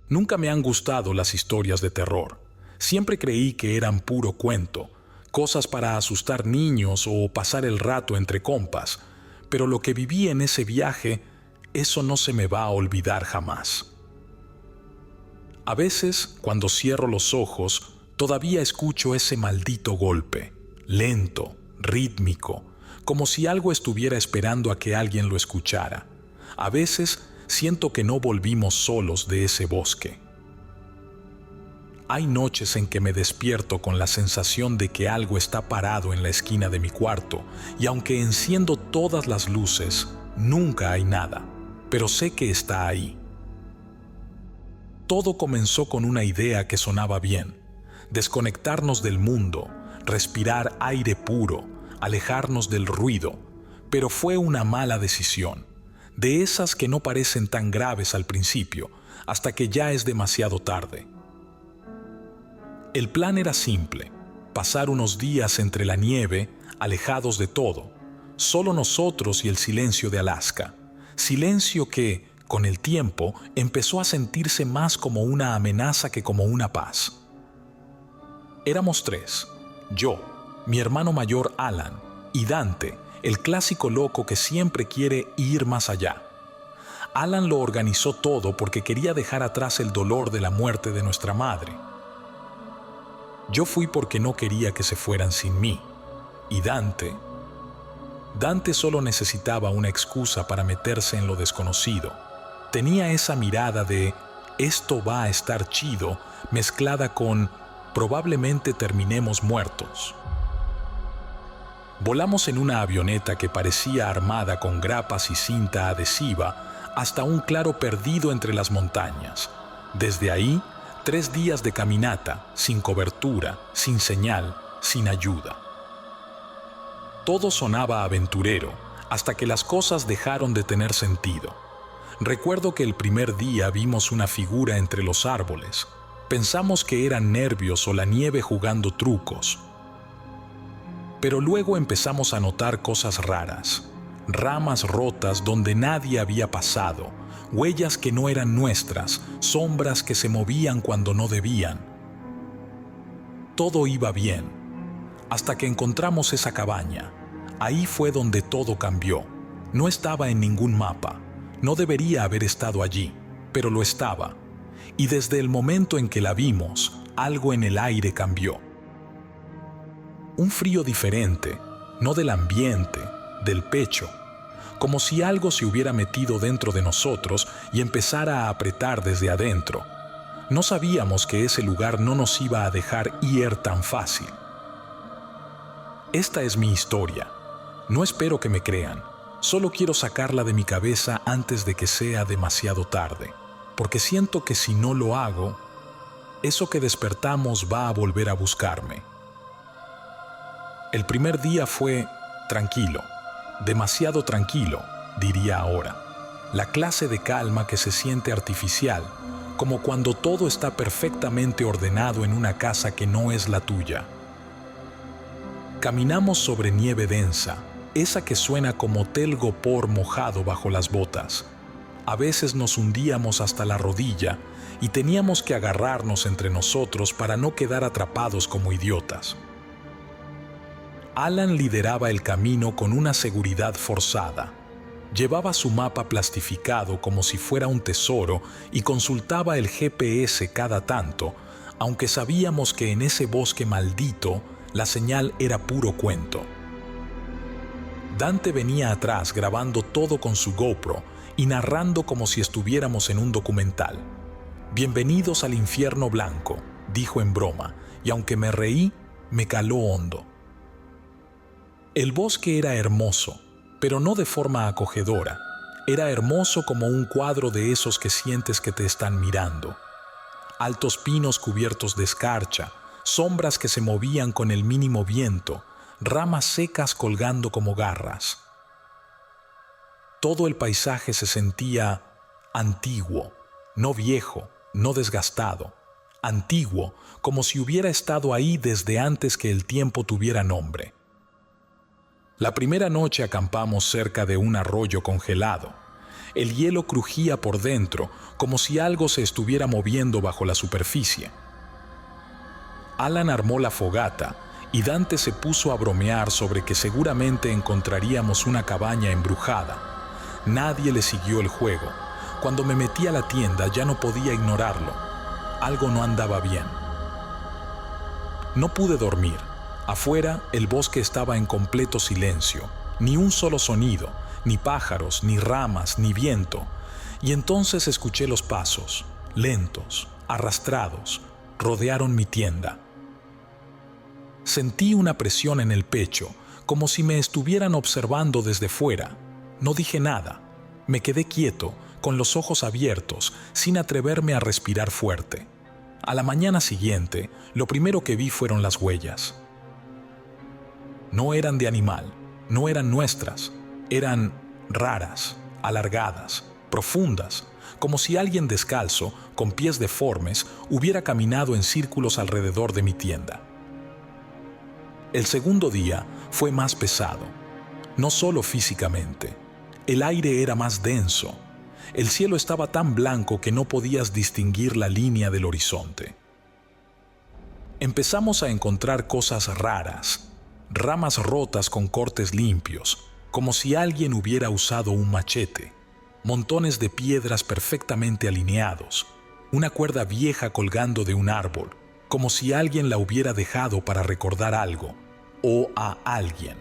Nunca me han gustado las historias de terror. Siempre creí que eran puro cuento, cosas para asustar niños o pasar el rato entre compas, pero lo que viví en ese viaje, eso no se me va a olvidar jamás. A veces, cuando cierro los ojos, todavía escucho ese maldito golpe, lento, rítmico, como si algo estuviera esperando a que alguien lo escuchara. A veces siento que no volvimos solos de ese bosque. Hay noches en que me despierto con la sensación de que algo está parado en la esquina de mi cuarto, y aunque enciendo todas las luces, nunca hay nada, pero sé que está ahí. Todo comenzó con una idea que sonaba bien: desconectarnos del mundo, respirar aire puro, alejarnos del ruido, pero fue una mala decisión, de esas que no parecen tan graves al principio, hasta que ya es demasiado tarde. El plan era simple: pasar unos días entre la nieve, alejados de todo, solo nosotros y el silencio de Alaska, silencio que, con el tiempo, empezó a sentirse más como una amenaza que como una paz. Éramos tres: yo, mi hermano mayor Alan, y Dante, el clásico loco que siempre quiere ir más allá. Alan lo organizó todo porque quería dejar atrás el dolor de la muerte de nuestra madre. Yo fui porque no quería que se fueran sin mí. Y Dante solo necesitaba una excusa para meterse en lo desconocido. Tenía esa mirada de "esto va a estar chido", mezclada con "probablemente terminemos muertos". Volamos en una avioneta que parecía armada con grapas y cinta adhesiva hasta un claro perdido entre las montañas. Desde ahí, 3 días de caminata, sin cobertura, sin señal, sin ayuda. Todo sonaba aventurero, hasta que las cosas dejaron de tener sentido. Recuerdo que el primer día vimos una figura entre los árboles. Pensamos que eran nervios o la nieve jugando trucos. Pero luego empezamos a notar cosas raras: ramas rotas donde nadie había pasado, huellas que no eran nuestras, sombras que se movían cuando no debían. Todo iba bien, hasta que encontramos esa cabaña. Ahí fue donde todo cambió. No estaba en ningún mapa, no debería haber estado allí, pero lo estaba. Y desde el momento en que la vimos, algo en el aire cambió. Un frío diferente, no del ambiente, del pecho, como si algo se hubiera metido dentro de nosotros y empezara a apretar desde adentro. No sabíamos que ese lugar no nos iba a dejar ir tan fácil. Esta es mi historia. No espero que me crean. Solo quiero sacarla de mi cabeza antes de que sea demasiado tarde, porque siento que si no lo hago, eso que despertamos va a volver a buscarme. El primer día fue tranquilo, demasiado tranquilo, diría ahora. La clase de calma que se siente artificial, como cuando todo está perfectamente ordenado en una casa que no es la tuya. Caminamos sobre nieve densa, esa que suena como telgopor mojado bajo las botas. A veces nos hundíamos hasta la rodilla y teníamos que agarrarnos entre nosotros para no quedar atrapados como idiotas. Alan lideraba el camino con una seguridad forzada. Llevaba su mapa plastificado como si fuera un tesoro y consultaba el GPS cada tanto, aunque sabíamos que en ese bosque maldito la señal era puro cuento. Dante venía atrás grabando todo con su GoPro y narrando como si estuviéramos en un documental. «Bienvenidos al infierno blanco», dijo en broma, y aunque me reí, me caló hondo. El bosque era hermoso, pero no de forma acogedora. Era hermoso como un cuadro de esos que sientes que te están mirando. Altos pinos cubiertos de escarcha, sombras que se movían con el mínimo viento, ramas secas colgando como garras. Todo el paisaje se sentía antiguo, no viejo, no desgastado. Antiguo, como si hubiera estado ahí desde antes que el tiempo tuviera nombre. La primera noche acampamos cerca de un arroyo congelado. El hielo crujía por dentro, como si algo se estuviera moviendo bajo la superficie. Alan armó la fogata y Dante se puso a bromear sobre que seguramente encontraríamos una cabaña embrujada. Nadie le siguió el juego. Cuando me metí a la tienda ya no podía ignorarlo. Algo no andaba bien. No pude dormir. Afuera, el bosque estaba en completo silencio. Ni un solo sonido, ni pájaros, ni ramas, ni viento. Y entonces escuché los pasos, lentos, arrastrados, rodearon mi tienda. Sentí una presión en el pecho, como si me estuvieran observando desde fuera. No dije nada. Me quedé quieto, con los ojos abiertos, sin atreverme a respirar fuerte. A la mañana siguiente, lo primero que vi fueron las huellas. No eran de animal, no eran nuestras, eran raras, alargadas, profundas, como si alguien descalzo, con pies deformes, hubiera caminado en círculos alrededor de mi tienda. El segundo día fue más pesado, no solo físicamente. El aire era más denso. El cielo estaba tan blanco que no podías distinguir la línea del horizonte. Empezamos a encontrar cosas raras, ramas rotas con cortes limpios, como si alguien hubiera usado un machete, montones de piedras perfectamente alineados, una cuerda vieja colgando de un árbol, como si alguien la hubiera dejado para recordar algo o a alguien.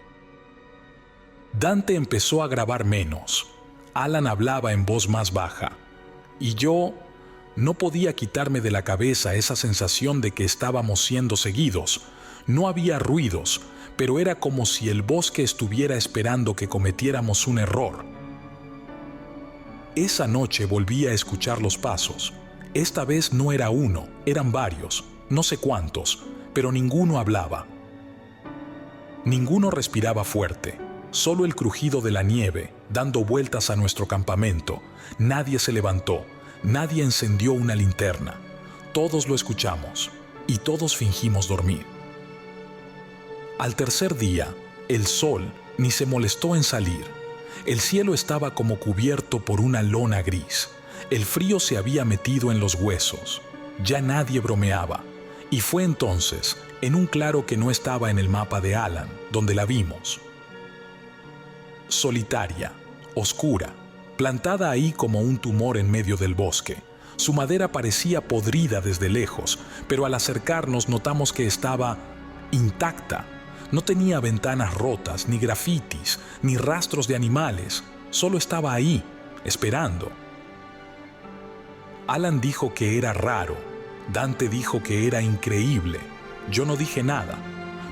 Dante empezó a grabar menos. Alan hablaba en voz más baja, y yo no podía quitarme de la cabeza esa sensación de que estábamos siendo seguidos. No había ruidos, pero era como si el bosque estuviera esperando que cometiéramos un error. Esa noche volví a escuchar los pasos. Esta vez no era uno, eran varios, no sé cuántos, pero ninguno hablaba. Ninguno respiraba fuerte, solo el crujido de la nieve dando vueltas a nuestro campamento. Nadie se levantó, nadie encendió una linterna. Todos lo escuchamos y todos fingimos dormir. Al tercer día, el sol ni se molestó en salir. El cielo estaba como cubierto por una lona gris. El frío se había metido en los huesos. Ya nadie bromeaba. Y fue entonces, en un claro que no estaba en el mapa de Alan, donde la vimos. Solitaria, oscura, plantada ahí como un tumor en medio del bosque. Su madera parecía podrida desde lejos, pero al acercarnos notamos que estaba intacta. No tenía ventanas rotas, ni grafitis, ni rastros de animales. Solo estaba ahí, esperando. Alan dijo que era raro. Dante dijo que era increíble. Yo no dije nada,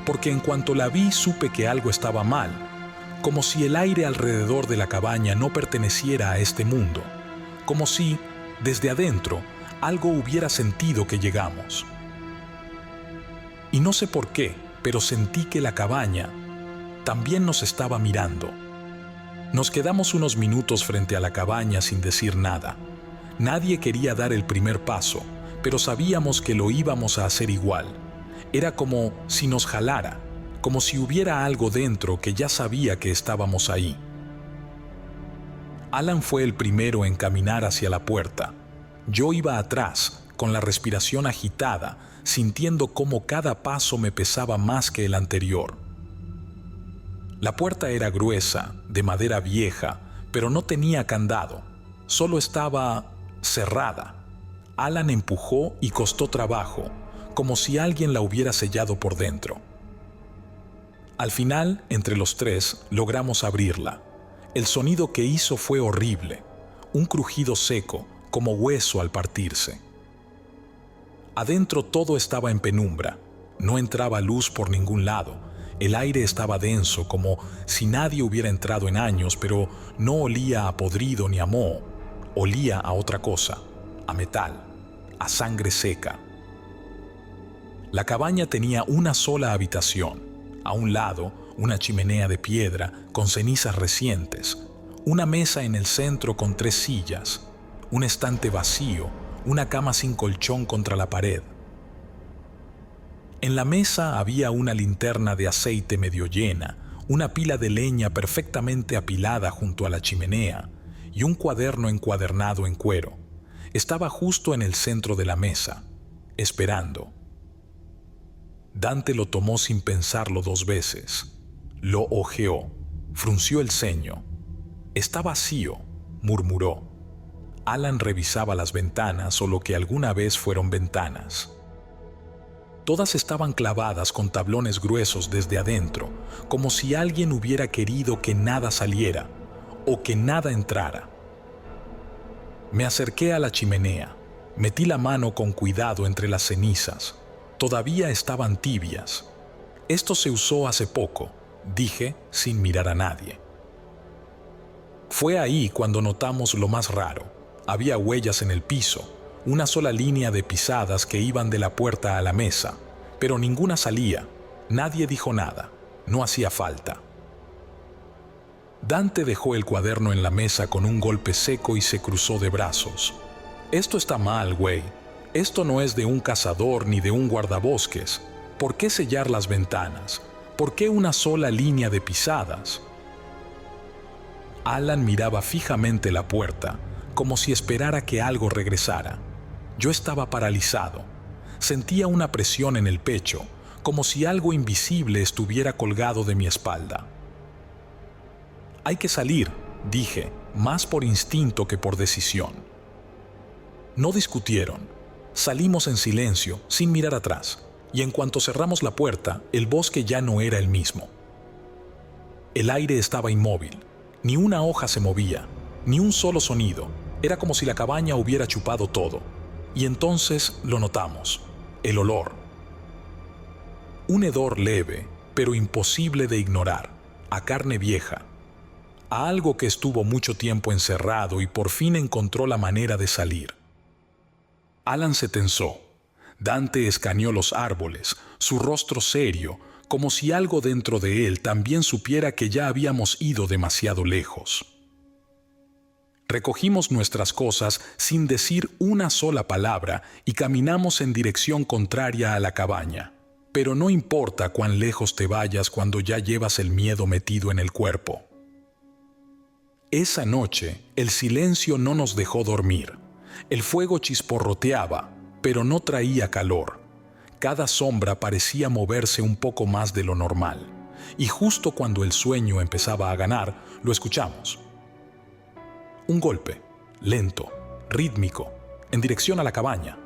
porque en cuanto la vi supe que algo estaba mal, como si el aire alrededor de la cabaña no perteneciera a este mundo, como si, desde adentro, algo hubiera sentido que llegamos. Y no sé por qué, pero sentí que la cabaña también nos estaba mirando. Nos quedamos unos minutos frente a la cabaña sin decir nada. Nadie quería dar el primer paso, pero sabíamos que lo íbamos a hacer igual. Era como si nos jalara, como si hubiera algo dentro que ya sabía que estábamos ahí. Alan fue el primero en caminar hacia la puerta. Yo iba atrás, con la respiración agitada, sintiendo cómo cada paso me pesaba más que el anterior. La puerta era gruesa, de madera vieja, pero no tenía candado. Solo estaba cerrada. Alan empujó y costó trabajo, como si alguien la hubiera sellado por dentro. Al final, entre los tres, logramos abrirla. El sonido que hizo fue horrible, un crujido seco, como hueso al partirse. Adentro todo estaba en penumbra, no entraba luz por ningún lado, el aire estaba denso, como si nadie hubiera entrado en años, pero no olía a podrido ni a moho, olía a otra cosa, a metal, a sangre seca. La cabaña tenía una sola habitación. A un lado, una chimenea de piedra con cenizas recientes, una mesa en el centro con 3 sillas, un estante vacío, una cama sin colchón contra la pared. En la mesa había una linterna de aceite medio llena, una pila de leña perfectamente apilada junto a la chimenea y un cuaderno encuadernado en cuero. Estaba justo en el centro de la mesa, esperando. Dante lo tomó sin pensarlo 2 veces. Lo hojeó, frunció el ceño. «Está vacío», murmuró. Alan revisaba las ventanas o lo que alguna vez fueron ventanas. Todas estaban clavadas con tablones gruesos desde adentro, como si alguien hubiera querido que nada saliera o que nada entrara. Me acerqué a la chimenea, metí la mano con cuidado entre las cenizas. Todavía estaban tibias. «Esto se usó hace poco», dije sin mirar a nadie. Fue ahí cuando notamos lo más raro. Había huellas en el piso, una sola línea de pisadas que iban de la puerta a la mesa, pero ninguna salía. Nadie dijo nada. No hacía falta. Dante dejó el cuaderno en la mesa con un golpe seco y se cruzó de brazos. «Esto está mal, güey. Esto no es de un cazador ni de un guardabosques. ¿Por qué sellar las ventanas? ¿Por qué una sola línea de pisadas?» Alan miraba fijamente la puerta, como si esperara que algo regresara. Yo estaba paralizado. Sentía una presión en el pecho, como si algo invisible estuviera colgado de mi espalda. «Hay que salir», dije, más por instinto que por decisión. No discutieron. Salimos en silencio, sin mirar atrás, y en cuanto cerramos la puerta, el bosque ya no era el mismo. El aire estaba inmóvil. Ni una hoja se movía, ni un solo sonido. Era como si la cabaña hubiera chupado todo. Y entonces lo notamos, el olor. Un hedor leve, pero imposible de ignorar, a carne vieja, a algo que estuvo mucho tiempo encerrado y por fin encontró la manera de salir. Alan se tensó. Dante escaneó los árboles, su rostro serio, como si algo dentro de él también supiera que ya habíamos ido demasiado lejos. Recogimos nuestras cosas sin decir una sola palabra y caminamos en dirección contraria a la cabaña. Pero no importa cuán lejos te vayas cuando ya llevas el miedo metido en el cuerpo. Esa noche, el silencio no nos dejó dormir. El fuego chisporroteaba, pero no traía calor. Cada sombra parecía moverse un poco más de lo normal, y justo cuando el sueño empezaba a ganar, lo escuchamos. Un golpe, lento, rítmico, en dirección a la cabaña.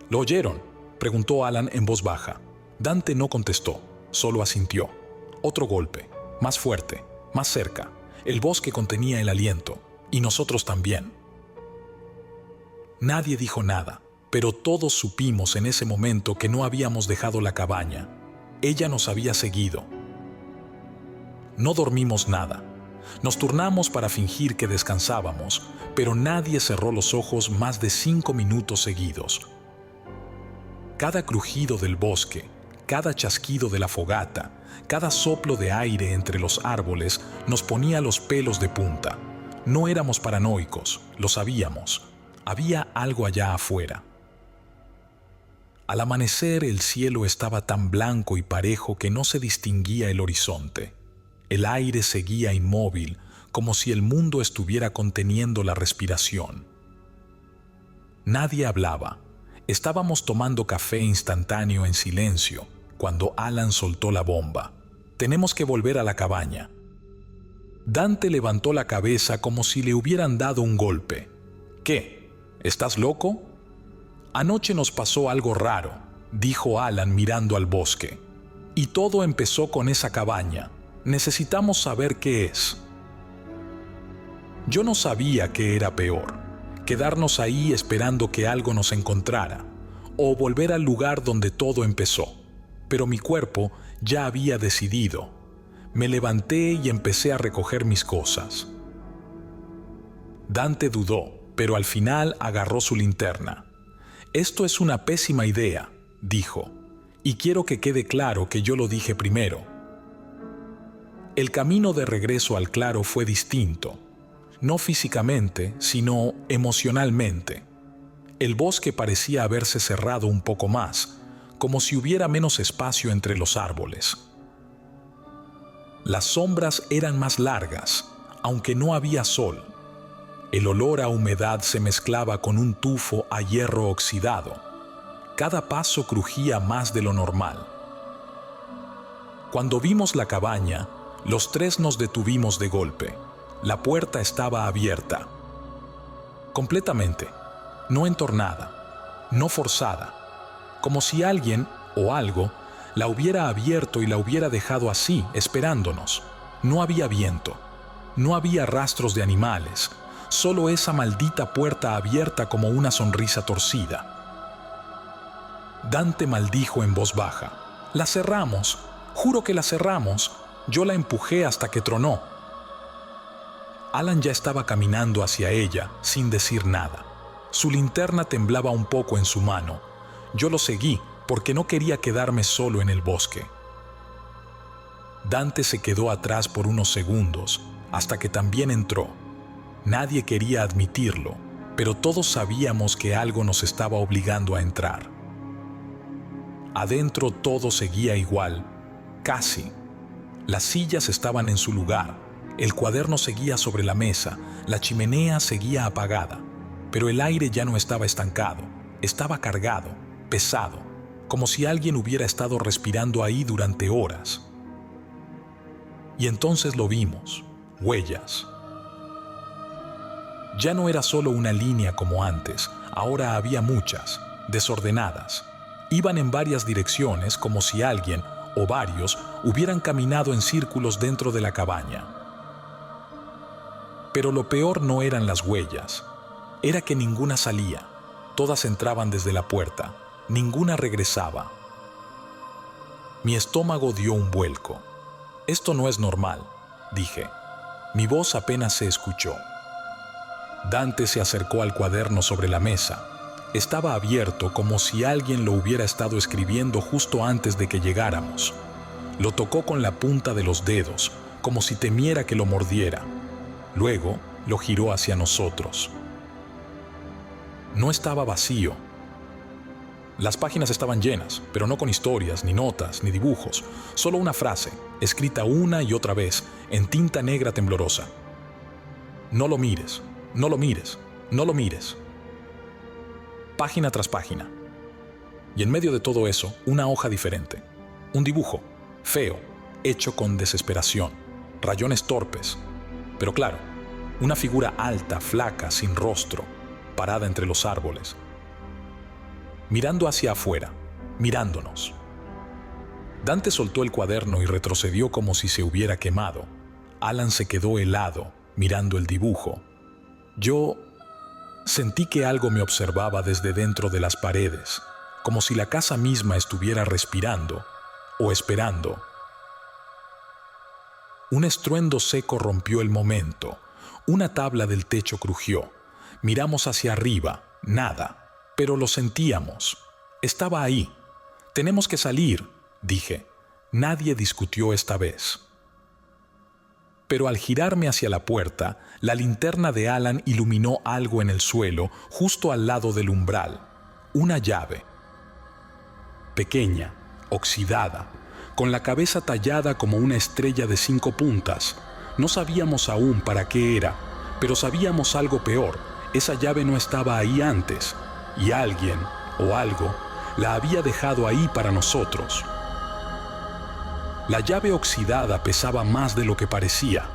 ¿Lo oyeron?, preguntó Alan en voz baja. Dante no contestó, solo asintió. Otro golpe, más fuerte, más cerca. El bosque contenía el aliento, y nosotros también. Nadie dijo nada, pero todos supimos en ese momento que no habíamos dejado la cabaña. Ella nos había seguido. No dormimos nada. Nos turnamos para fingir que descansábamos, pero nadie cerró los ojos más de 5 minutos seguidos. Cada crujido del bosque, cada chasquido de la fogata, cada soplo de aire entre los árboles nos ponía los pelos de punta. No éramos paranoicos, lo sabíamos. Había algo allá afuera. Al amanecer el cielo estaba tan blanco y parejo que no se distinguía el horizonte. El aire seguía inmóvil, como si el mundo estuviera conteniendo la respiración. Nadie hablaba. Estábamos tomando café instantáneo en silencio, cuando Alan soltó la bomba. «Tenemos que volver a la cabaña». Dante levantó la cabeza como si le hubieran dado un golpe. «¿Qué? ¿Estás loco?» «Anoche nos pasó algo raro», dijo Alan mirando al bosque. «Y todo empezó con esa cabaña. Necesitamos saber qué es». Yo no sabía qué era peor, quedarnos ahí esperando que algo nos encontrara, o volver al lugar donde todo empezó. Pero mi cuerpo ya había decidido. Me levanté y empecé a recoger mis cosas. Dante dudó, pero al final agarró su linterna. «Esto es una pésima idea», dijo, «y quiero que quede claro que yo lo dije primero». El camino de regreso al claro fue distinto, no físicamente, sino emocionalmente. El bosque parecía haberse cerrado un poco más, como si hubiera menos espacio entre los árboles. Las sombras eran más largas, aunque no había sol. El olor a humedad se mezclaba con un tufo a hierro oxidado. Cada paso crujía más de lo normal. Cuando vimos la cabaña, los tres nos detuvimos de golpe. La puerta estaba abierta. Completamente. No entornada. No forzada. Como si alguien o algo la hubiera abierto y la hubiera dejado así, esperándonos. No había viento. No había rastros de animales. Solo esa maldita puerta abierta como una sonrisa torcida. Dante maldijo en voz baja. «La cerramos. Juro que la cerramos». Yo la empujé hasta que tronó. Alan ya estaba caminando hacia ella, sin decir nada. Su linterna temblaba un poco en su mano. Yo lo seguí, porque no quería quedarme solo en el bosque. Dante se quedó atrás por unos segundos, hasta que también entró. Nadie quería admitirlo, pero todos sabíamos que algo nos estaba obligando a entrar. Adentro todo seguía igual, casi. Las sillas estaban en su lugar, el cuaderno seguía sobre la mesa, la chimenea seguía apagada, pero el aire ya no estaba estancado, estaba cargado, pesado, como si alguien hubiera estado respirando ahí durante horas. Y entonces lo vimos, huellas. Ya no era solo una línea como antes, ahora había muchas, desordenadas. Iban en varias direcciones como si alguien o varios hubieran caminado en círculos dentro de la cabaña. Pero lo peor no eran las huellas, era que ninguna salía, todas entraban desde la puerta, ninguna regresaba. Mi estómago dio un vuelco. Esto no es normal, dije. Mi voz apenas se escuchó. Dante se acercó al cuaderno sobre la mesa. Estaba abierto como si alguien lo hubiera estado escribiendo justo antes de que llegáramos. Lo tocó con la punta de los dedos, como si temiera que lo mordiera. Luego lo giró hacia nosotros. No estaba vacío. Las páginas estaban llenas, pero no con historias, ni notas, ni dibujos. Solo una frase, escrita una y otra vez, en tinta negra temblorosa. No lo mires, no lo mires, no lo mires. Página tras página. Y en medio de todo eso, una hoja diferente. Un dibujo, feo, hecho con desesperación. Rayones torpes. Pero claro, una figura alta, flaca, sin rostro, parada entre los árboles. Mirando hacia afuera, mirándonos. Dante soltó el cuaderno y retrocedió como si se hubiera quemado. Alan se quedó helado, mirando el dibujo. Yo sentí que algo me observaba desde dentro de las paredes, como si la casa misma estuviera respirando o esperando. Un estruendo seco rompió el momento. Una tabla del techo crujió. Miramos hacia arriba, nada, pero lo sentíamos. Estaba ahí. «Tenemos que salir», dije. Nadie discutió esta vez. Pero al girarme hacia la puerta, la linterna de Alan iluminó algo en el suelo, justo al lado del umbral. Una llave. Pequeña, oxidada, con la cabeza tallada como una estrella de 5 puntas. No sabíamos aún para qué era, pero sabíamos algo peor. Esa llave no estaba ahí antes, y alguien, o algo, la había dejado ahí para nosotros. La llave oxidada pesaba más de lo que parecía.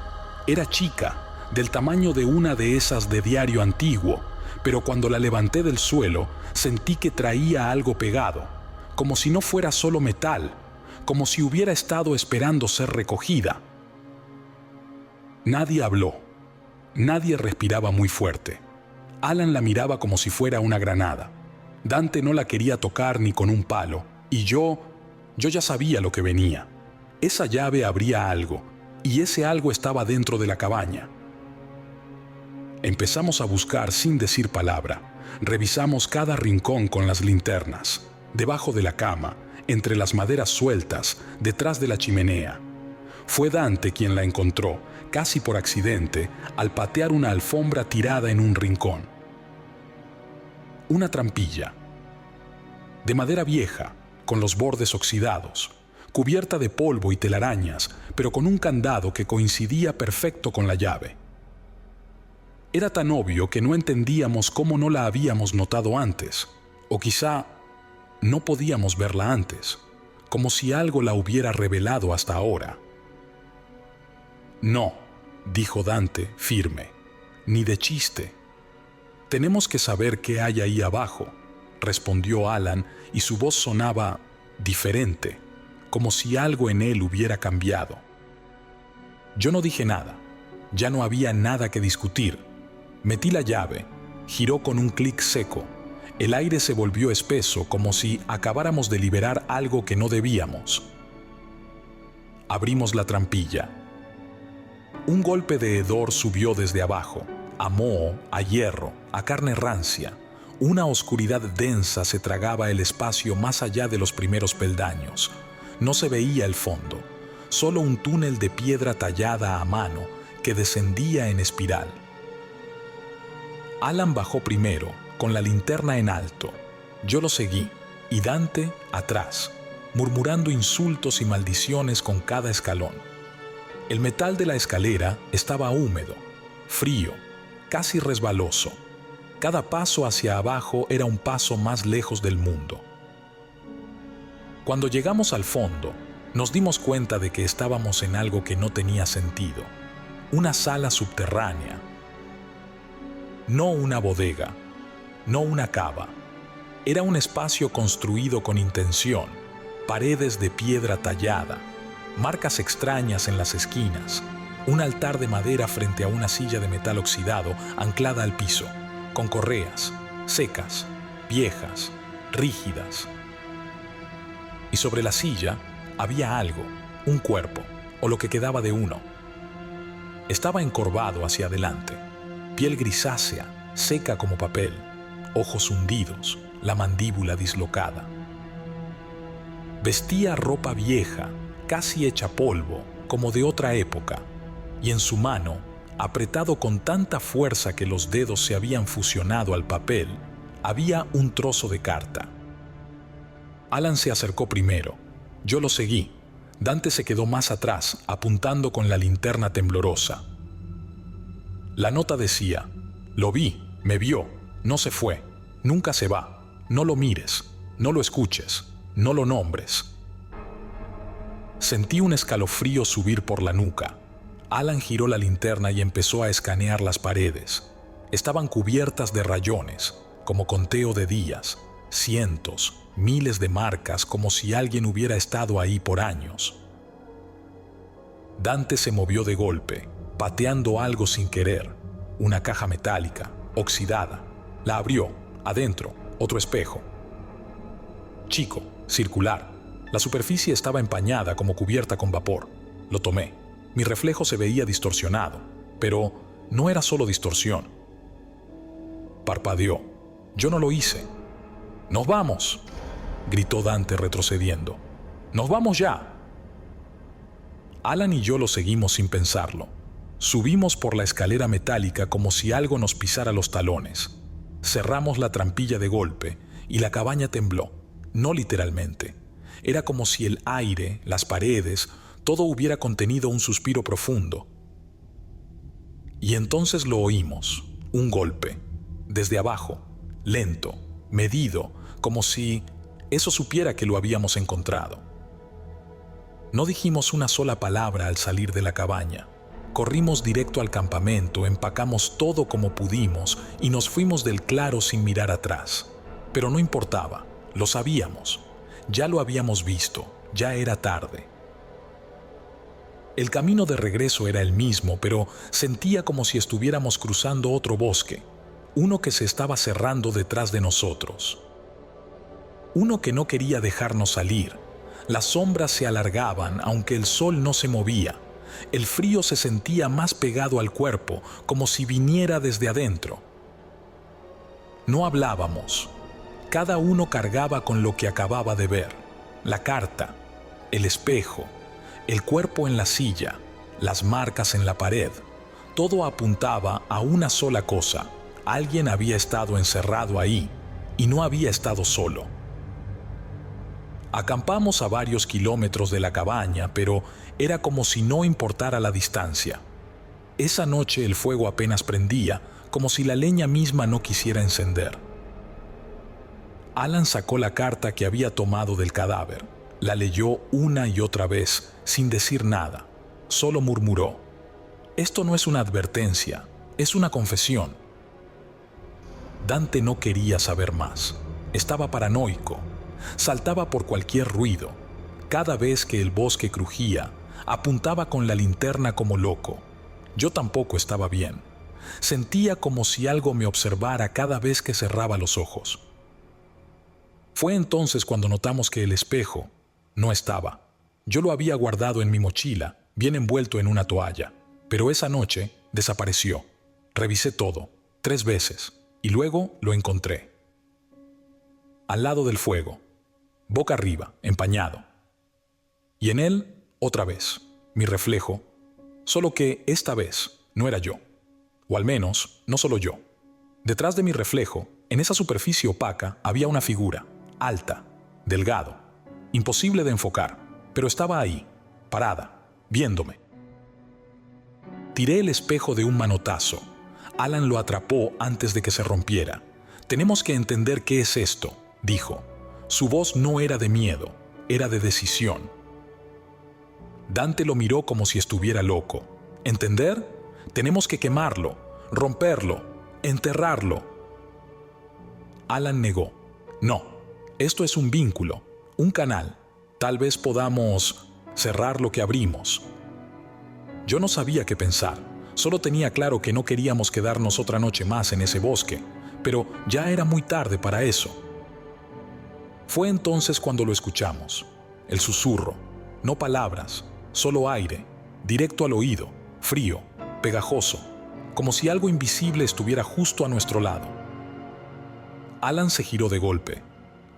Era chica, del tamaño de una de esas de diario antiguo, pero cuando la levanté del suelo, sentí que traía algo pegado, como si no fuera solo metal, como si hubiera estado esperando ser recogida. Nadie habló. Nadie respiraba muy fuerte. Alan la miraba como si fuera una granada. Dante no la quería tocar ni con un palo, y yo ya sabía lo que venía. Esa llave abría algo, y ese algo estaba dentro de la cabaña. Empezamos a buscar sin decir palabra. Revisamos cada rincón con las linternas, debajo de la cama, entre las maderas sueltas, detrás de la chimenea. Fue Dante quien la encontró, casi por accidente, al patear una alfombra tirada en un rincón. Una trampilla, de madera vieja, con los bordes oxidados, cubierta de polvo y telarañas, pero con un candado que coincidía perfecto con la llave. Era tan obvio que no entendíamos cómo no la habíamos notado antes, o quizá no podíamos verla antes, como si algo la hubiera revelado hasta ahora. No, dijo Dante, firme, ni de chiste. Tenemos que saber qué hay ahí abajo, respondió Alan, y su voz sonaba diferente, como si algo en él hubiera cambiado. Yo no dije nada, ya no había nada que discutir. Metí la llave, giró con un clic seco. El aire se volvió espeso, como si acabáramos de liberar algo que no debíamos. Abrimos la trampilla. Un golpe de hedor subió desde abajo, a moho, a hierro, a carne rancia. Una oscuridad densa se tragaba el espacio más allá de los primeros peldaños. No se veía el fondo, solo un túnel de piedra tallada a mano que descendía en espiral. Alan bajó primero, con la linterna en alto. Yo lo seguí, y Dante atrás, murmurando insultos y maldiciones con cada escalón. El metal de la escalera estaba húmedo, frío, casi resbaloso. Cada paso hacia abajo era un paso más lejos del mundo. Cuando llegamos al fondo, nos dimos cuenta de que estábamos en algo que no tenía sentido. Una sala subterránea. No una bodega, no una cava. Era un espacio construido con intención, paredes de piedra tallada, marcas extrañas en las esquinas, un altar de madera frente a una silla de metal oxidado anclada al piso, con correas, secas, viejas, rígidas. Y sobre la silla había algo, un cuerpo, o lo que quedaba de uno. Estaba encorvado hacia adelante, piel grisácea, seca como papel, ojos hundidos, la mandíbula dislocada. Vestía ropa vieja, casi hecha polvo, como de otra época, y en su mano, apretado con tanta fuerza que los dedos se habían fusionado al papel, había un trozo de carta. Alan se acercó primero. Yo lo seguí. Dante se quedó más atrás, apuntando con la linterna temblorosa. La nota decía: «Lo vi, me vio, no se fue, nunca se va, no lo mires, no lo escuches, no lo nombres». Sentí un escalofrío subir por la nuca. Alan giró la linterna y empezó a escanear las paredes. Estaban cubiertas de rayones, como conteo de días, cientos, miles de marcas, como si alguien hubiera estado ahí por años. Dante se movió de golpe, pateando algo sin querer, una caja metálica, oxidada. La abrió, adentro, otro espejo. Chico, circular. La superficie estaba empañada como cubierta con vapor. Lo tomé. Mi reflejo se veía distorsionado, pero no era solo distorsión. Parpadeó. Yo no lo hice. «¡Nos vamos!», gritó Dante retrocediendo. «¡Nos vamos ya!». Alan y yo lo seguimos sin pensarlo. Subimos por la escalera metálica como si algo nos pisara los talones. Cerramos la trampilla de golpe y la cabaña tembló, no literalmente. Era como si el aire, las paredes, todo hubiera contenido un suspiro profundo. Y entonces lo oímos, un golpe, desde abajo, lento, medido, como si eso supiera que lo habíamos encontrado. No dijimos una sola palabra al salir de la cabaña. Corrimos directo al campamento, empacamos todo como pudimos y nos fuimos del claro sin mirar atrás. Pero no importaba, lo sabíamos. Ya lo habíamos visto, ya era tarde. El camino de regreso era el mismo, pero sentía como si estuviéramos cruzando otro bosque, uno que se estaba cerrando detrás de nosotros. Uno que no quería dejarnos salir. Las sombras se alargaban, aunque el sol no se movía. El frío se sentía más pegado al cuerpo, como si viniera desde adentro. No hablábamos. Cada uno cargaba con lo que acababa de ver: la carta, el espejo, el cuerpo en la silla, las marcas en la pared. Todo apuntaba a una sola cosa: alguien había estado encerrado ahí y no había estado solo. Acampamos a varios kilómetros de la cabaña, pero era como si no importara la distancia. Esa noche el fuego apenas prendía, como si la leña misma no quisiera encender. Alan sacó la carta que había tomado del cadáver, la leyó una y otra vez, sin decir nada. Solo murmuró: «Esto no es una advertencia, es una confesión». Dante no quería saber más. Estaba paranoico. Saltaba por cualquier ruido. Cada vez que el bosque crujía, apuntaba con la linterna como loco. Yo tampoco estaba bien. Sentía como si algo me observara cada vez que cerraba los ojos. Fue entonces cuando notamos que el espejo no estaba. Yo lo había guardado en mi mochila, bien envuelto en una toalla, pero esa noche desapareció. Revisé todo, 3 veces, y luego lo encontré. Al lado del fuego, boca arriba, empañado. Y en él, otra vez, mi reflejo, solo que esta vez no era yo. O al menos, no solo yo. Detrás de mi reflejo, en esa superficie opaca, había una figura, alta, delgado, imposible de enfocar, pero estaba ahí, parada, viéndome. Tiré el espejo de un manotazo. Alan lo atrapó antes de que se rompiera. «Tenemos que entender qué es esto», dijo. Su voz no era de miedo, era de decisión. Dante lo miró como si estuviera loco. ¿Entender? Tenemos que quemarlo, romperlo, enterrarlo. Alan negó. «No, esto es un vínculo, un canal. Tal vez podamos cerrar lo que abrimos». Yo no sabía qué pensar. Solo tenía claro que no queríamos quedarnos otra noche más en ese bosque, pero ya era muy tarde para eso. Fue entonces cuando lo escuchamos. El susurro, no palabras, solo aire, directo al oído, frío, pegajoso, como si algo invisible estuviera justo a nuestro lado. Alan se giró de golpe.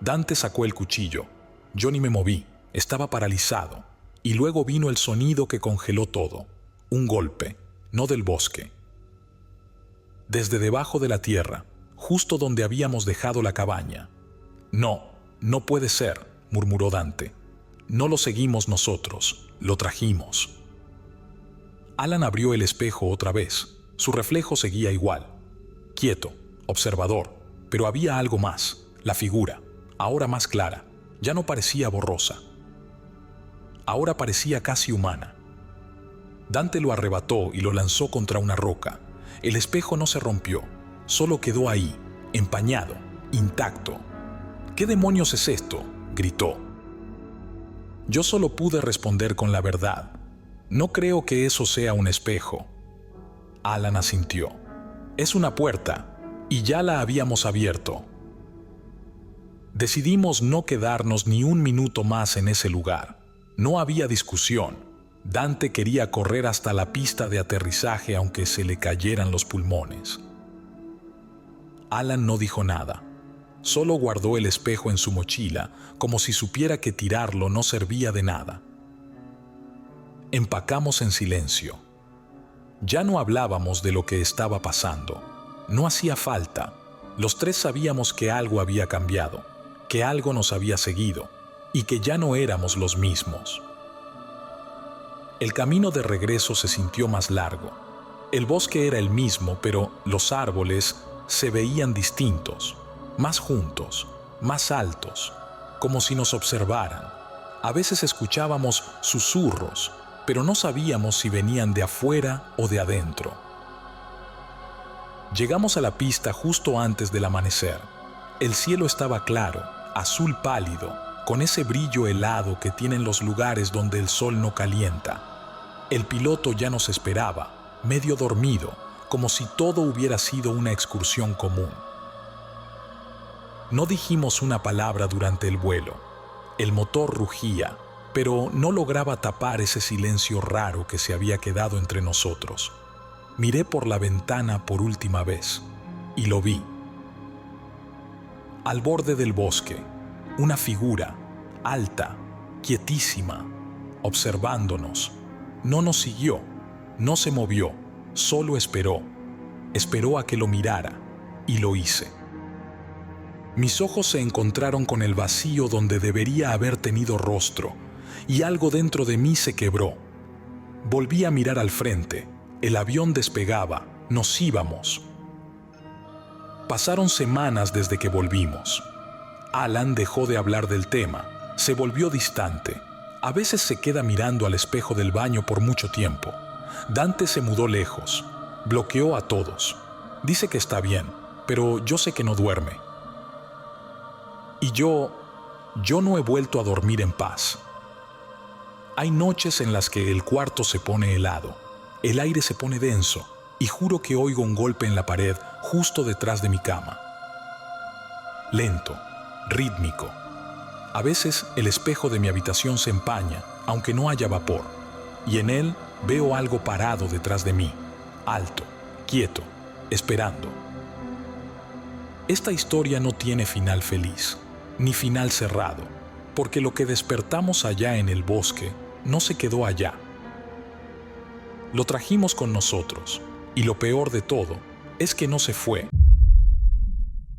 Dante sacó el cuchillo. Yo ni me moví, estaba paralizado, y luego vino el sonido que congeló todo. Un golpe, no del bosque. Desde debajo de la tierra, justo donde habíamos dejado la cabaña. «No, no puede ser», murmuró Dante. «No lo seguimos nosotros, lo trajimos». Alan abrió el espejo otra vez. Su reflejo seguía igual. Quieto, observador, pero había algo más. La figura, ahora más clara, ya no parecía borrosa. Ahora parecía casi humana. Dante lo arrebató y lo lanzó contra una roca. El espejo no se rompió, solo quedó ahí, empañado, intacto. «¿Qué demonios es esto?», gritó. Yo solo pude responder con la verdad. «No creo que eso sea un espejo». Alan asintió. «Es una puerta, y ya la habíamos abierto». Decidimos no quedarnos ni un minuto más en ese lugar. No había discusión. Dante quería correr hasta la pista de aterrizaje aunque se le cayeran los pulmones. Alan no dijo nada. Solo guardó el espejo en su mochila, como si supiera que tirarlo no servía de nada. Empacamos en silencio. Ya no hablábamos de lo que estaba pasando. No hacía falta. Los 3 sabíamos que algo había cambiado, que algo nos había seguido y que ya no éramos los mismos. El camino de regreso se sintió más largo. El bosque era el mismo, pero los árboles se veían distintos, más juntos, más altos, como si nos observaran. A veces escuchábamos susurros, pero no sabíamos si venían de afuera o de adentro. Llegamos a la pista justo antes del amanecer. El cielo estaba claro, azul pálido, con ese brillo helado que tienen los lugares donde el sol no calienta. El piloto ya nos esperaba, medio dormido, como si todo hubiera sido una excursión común. No dijimos una palabra durante el vuelo. El motor rugía, pero no lograba tapar ese silencio raro que se había quedado entre nosotros. Miré por la ventana por última vez, y lo vi. Al borde del bosque, una figura, alta, quietísima, observándonos. No nos siguió, no se movió, solo esperó. Esperó a que lo mirara, y lo hice. Mis ojos se encontraron con el vacío donde debería haber tenido rostro, y algo dentro de mí se quebró. Volví a mirar al frente. El avión despegaba, nos íbamos. Pasaron semanas desde que volvimos. Alan dejó de hablar del tema, se volvió distante. A veces se queda mirando al espejo del baño por mucho tiempo. Dante se mudó lejos, bloqueó a todos. Dice que está bien, pero yo sé que no duerme. Y yo no he vuelto a dormir en paz. Hay noches en las que el cuarto se pone helado, el aire se pone denso y juro que oigo un golpe en la pared justo detrás de mi cama. Lento, rítmico. A veces el espejo de mi habitación se empaña, aunque no haya vapor, y en él veo algo parado detrás de mí, alto, quieto, esperando. Esta historia no tiene final feliz, ni final cerrado, porque lo que despertamos allá en el bosque no se quedó allá. Lo trajimos con nosotros, y lo peor de todo es que no se fue.